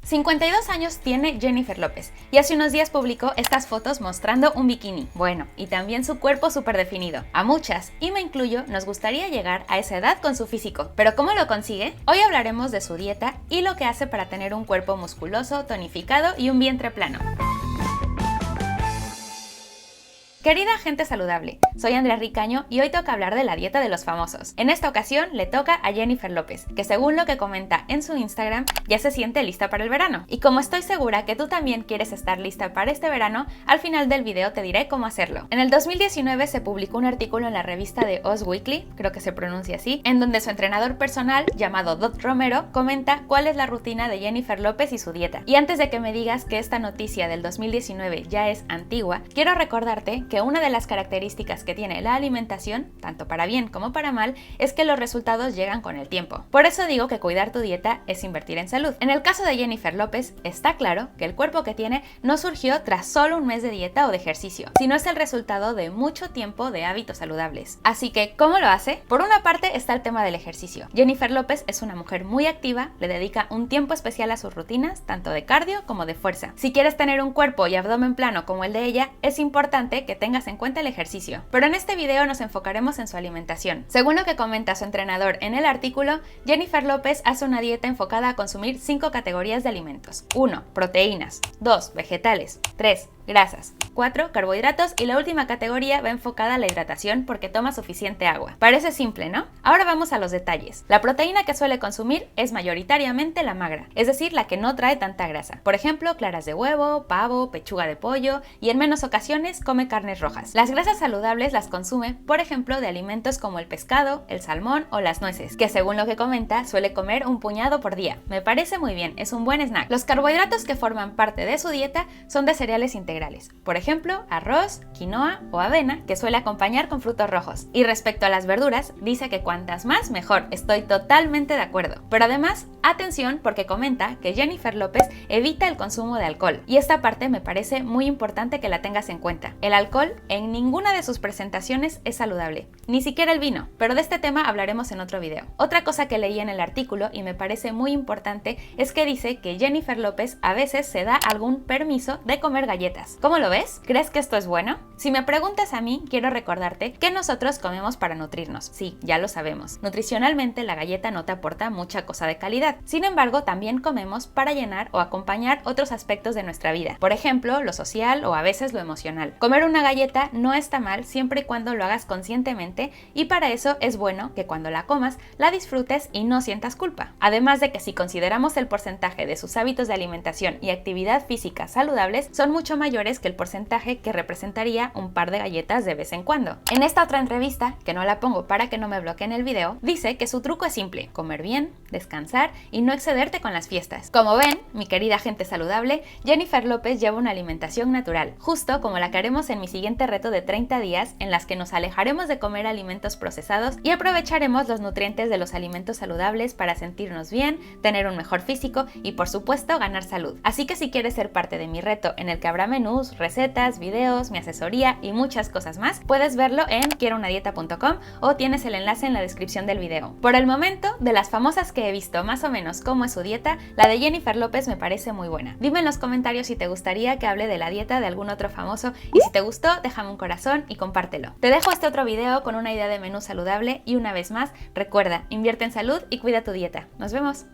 52 años tiene Jennifer López y hace unos días publicó estas fotos mostrando un bikini. Bueno, y también su cuerpo súper definido. A muchas, y me incluyo, nos gustaría llegar a esa edad con su físico. ¿Pero cómo lo consigue? Hoy hablaremos de su dieta y lo que hace para tener un cuerpo musculoso, tonificado y un vientre plano. Querida gente saludable, soy Andrea Ricaño y hoy toca hablar de la dieta de los famosos. En esta ocasión le toca a Jennifer López, que según lo que comenta en su Instagram, ya se siente lista para el verano. Y como estoy segura que tú también quieres estar lista para este verano, al final del video te diré cómo hacerlo. En el 2019 se publicó un artículo en la revista de Us Weekly, creo que se pronuncia así, en donde su entrenador personal, llamado Dot Romero, comenta cuál es la rutina de Jennifer López y su dieta. Y antes de que me digas que esta noticia del 2019 ya es antigua, quiero recordarte que una de las características que tiene la alimentación, tanto para bien como para mal, es que los resultados llegan con el tiempo. Por eso digo que cuidar tu dieta es invertir en salud. En el caso de Jennifer López, está claro que el cuerpo que tiene no surgió tras solo un mes de dieta o de ejercicio, sino es el resultado de mucho tiempo de hábitos saludables. Así que, ¿cómo lo hace? Por una parte está el tema del ejercicio. Jennifer López es una mujer muy activa, le dedica un tiempo especial a sus rutinas, tanto de cardio como de fuerza. Si quieres tener un cuerpo y abdomen plano como el de ella, es importante que tengas en cuenta el ejercicio. Pero en este video nos enfocaremos en su alimentación. Según lo que comenta su entrenador en el artículo, Jennifer López hace una dieta enfocada a consumir 5 categorías de alimentos. 1. Proteínas. 2. Vegetales. 3. Grasas. 4. Carbohidratos, y la última categoría va enfocada a la hidratación porque toma suficiente agua. Parece simple, ¿no? Ahora vamos a los detalles. La proteína que suele consumir es mayoritariamente la magra, es decir, la que no trae tanta grasa. Por ejemplo, claras de huevo, pavo, pechuga de pollo, y en menos ocasiones come carnes rojas. Las grasas saludables las consume, por ejemplo, de alimentos como el pescado, el salmón o las nueces, que según lo que comenta, suele comer un puñado por día. Me parece muy bien, es un buen snack. Los carbohidratos que forman parte de su dieta son de cereales integrales. Por ejemplo, arroz, quinoa o avena, que suele acompañar con frutos rojos. Y respecto a las verduras, dice que cuantas más mejor. Estoy totalmente de acuerdo. Pero además, atención, porque comenta que Jennifer López evita el consumo de alcohol. Y esta parte me parece muy importante que la tengas en cuenta. El alcohol en ninguna de sus presentaciones es saludable, ni siquiera el vino, pero de este tema hablaremos en otro video. Otra cosa que leí en el artículo y me parece muy importante es que dice que Jennifer López a veces se da algún permiso de comer galletas. ¿Cómo lo ves? ¿Crees que esto es bueno? Si me preguntas a mí, quiero recordarte que nosotros comemos para nutrirnos. Sí, ya lo sabemos. Nutricionalmente la galleta no te aporta mucha cosa de calidad. Sin embargo, también comemos para llenar o acompañar otros aspectos de nuestra vida. Por ejemplo, lo social o a veces lo emocional. Comer una galleta no está mal siempre y cuando lo hagas conscientemente, y para eso es bueno que cuando la comas la disfrutes y no sientas culpa. Además de que si consideramos el porcentaje de sus hábitos de alimentación y actividad física saludables, son mucho mayores que el porcentaje que representaría un par de galletas de vez en cuando. En esta otra entrevista, que no la pongo para que no me bloqueen el video, dice que su truco es simple: comer bien, descansar y no excederte con las fiestas. Como ven, mi querida gente saludable, Jennifer López lleva una alimentación natural, justo como la que haremos en mi siguiente reto de 30 días, en las que nos alejaremos de comer alimentos procesados y aprovecharemos los nutrientes de los alimentos saludables para sentirnos bien, tener un mejor físico y por supuesto ganar salud. Así que si quieres ser parte de mi reto, en el que habrá menús, recetas, videos, mi asesoría y muchas cosas más, puedes verlo en quierounadieta.com o tienes el enlace en la descripción del video. Por el momento, de las famosas que he visto más o menos cómo es su dieta, la de Jennifer López me parece muy buena. Dime en los comentarios si te gustaría que hable de la dieta de algún otro famoso, y si te gustó, déjame un corazón y compártelo. Te dejo este otro video con una idea de menú saludable y una vez más, recuerda, invierte en salud y cuida tu dieta. Nos vemos.